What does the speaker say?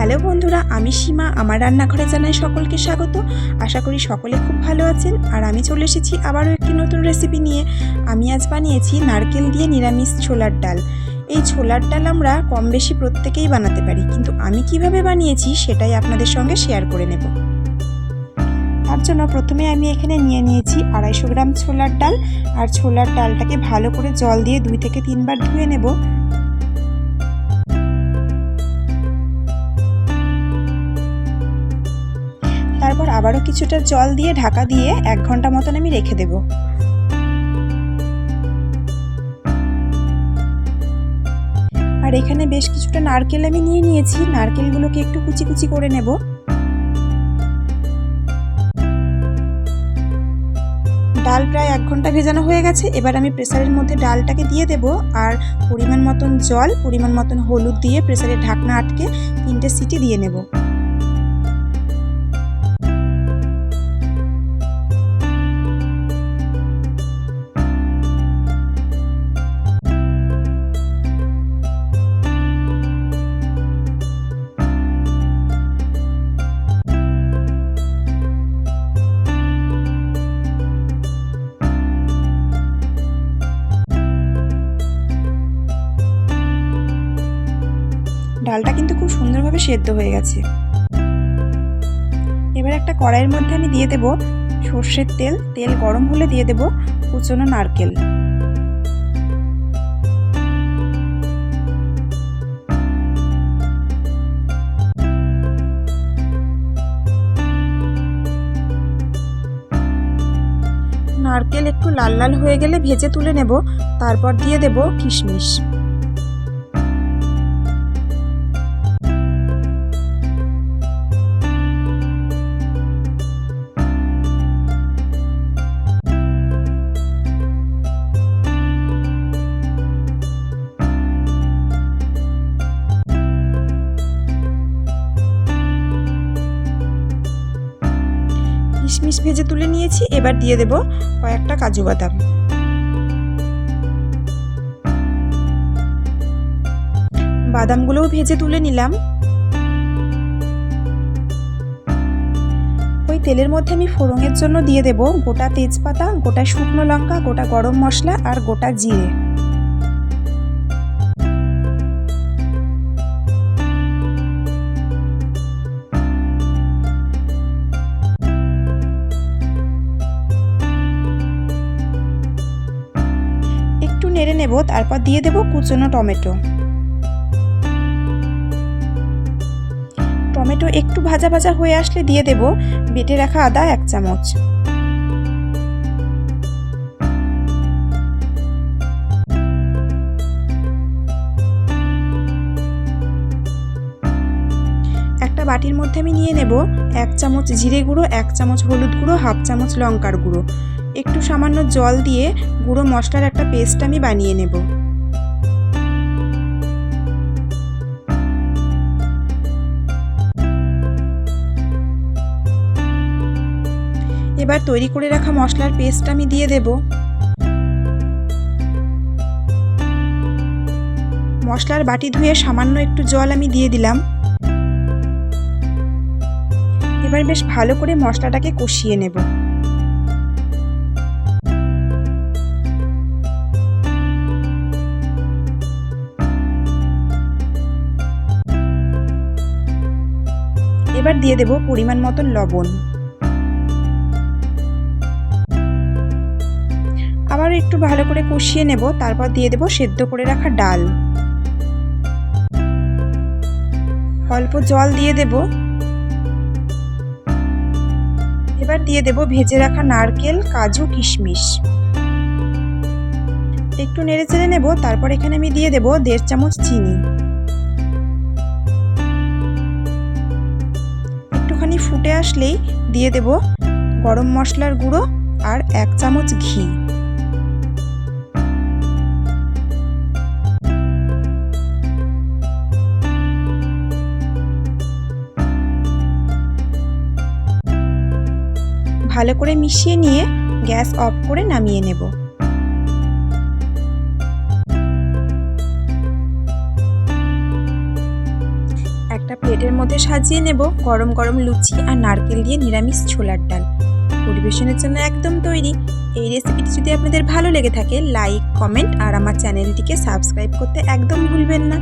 Hello বন্ধুরা, আমি সীমা। আমার রান্নাঘরে জানাই সকলকে স্বাগত। আশা করি সকলে খুব ভালো আছেন। আর আমি চলে এসেছি আবারও একটি নতুন রেসিপি নিয়ে। আমি আজ বানিয়েছি নারকেল দিয়ে নিরামিষ ছোলার ডাল। এই ছোলার ডাল আমরা কম বেশি প্রত্যেকেই বানাতে পারি, কিন্তু আমি কিভাবে বানিয়েছি সেটাই আপনাদের সঙ্গে শেয়ার করে নেব। তার জন্য প্রথমে আমি এখানে নিয়ে নিয়েছি 250 গ্রাম ছোলার ডাল। আর ছোলার ডালটাকে ভালো করে জল দিয়ে 2 থেকে 3 বার ধুয়ে নেব। তারপর আবারও কিছুটা জল দিয়ে ঢাকা দিয়ে 1 ঘন্টা মতন আমি রেখে দেব। আর এখানে বেশ কিছুটা নারকেল আমি নিয়ে নিয়েছি। নারকেলগুলোকে একটু কুচি কুচি করে নেব। ডাল প্রায় 1 ঘন্টা ভেজানো হয়ে গেছে। এবার আমি প্রেসারের মধ্যে ডালটাকে দিয়ে দেব আর পরিমাণ মতন জল, পরিমাণ মতন হলুদ দিয়ে প্রেসারের ঢাকনা আটকে 3টে সিটি দিয়ে নেব। ডালটা কিন্তু খুব সুন্দরভাবে সেদ্ধ হয়ে গেছে। এবার একটা কড়াইয়ের মধ্যে আমি দিয়ে দেব সর্ষের তেল। তেল গরম হলে দিয়ে দেব কুচনো নারকেল। নারকেল একটু লাল লাল হয়ে গেলে ভেজে তুলে নেব। তারপর দিয়ে দেব কিশমিশ। কিশমিশ ভেজে তুলে নিয়েছি। এবার দিয়ে দেব কয়েকটা কাজু বাদাম। বাদামগুলোও ভেজে তুলে নিলাম। ওই তেলের মধ্যে আমি ফোড়নের জন্য দিয়ে দেব গোটা তেজপাতা, গোটা শুকনো লঙ্কা, গোটা গরম মশলা আর গোটা জিরে। একটু নেড়ে নেব। তারপর দিয়ে দেব কুচনো টমেটো। টমেটো একটু ভাজা ভাজা হয়ে আসলে দিয়ে দেব বেটে রাখা আদা 1 চামচ। একটা বাটির মধ্যে আমি নিয়ে নেব 1 চামচ জিরে গুঁড়ো, 1 চামচ হলুদ গুঁড়ো, 1/2 চামচ লঙ্কার গুঁড়ো। একটু সামান্য জল দিয়ে গুঁড়ো মশলার একটা পেস্ট আমি বানিয়ে নেব। এবার তৈরি করে রাখা মশলার পেস্ট আমি দিয়ে দেব। মশলার বাটি ধুয়ে সামান্য একটু জল আমি দিয়ে দিলাম। এবার বেশ ভালো করে মশলাটাকে কষিয়ে নেব। এবার দিয়ে দেব পরিমাণ মতন লবণ। আবার একটু ভালো করে কষিয়ে নেব। তারপর দিয়ে দেব সেদ্ধ করে রাখা ডাল। অল্প জল দিয়ে দেব। এবার দিয়ে দেব ভেজে রাখা নারকেল, কাজু, কিশমিশ। একটু নেড়ে চেড়ে নেব। তারপর এখানে আমি দিয়ে দেব 1.5 চামচ চিনি। একটুখানি ফুটে আসলেই দিয়ে দেব গরম মশলার গুঁড়ো আর 1 চামচ ঘি। ভালো করে মিশিয়ে নিয়ে গ্যাস অফ করে নামিয়ে নেব। একটা প্লেটের মধ্যে সাজিয়ে নেব গরম গরম লুচি আর নারকেল দিয়ে নিরামিষ ছোলার ডাল। পরিবেশনের জন্য একদম তৈরি। এই রেসিপিটি যদি আপনাদের ভালো লেগে থাকে লাইক, কমেন্ট আর আমার চ্যানেলটিকে সাবস্ক্রাইব করতে একদম ভুলবেন না।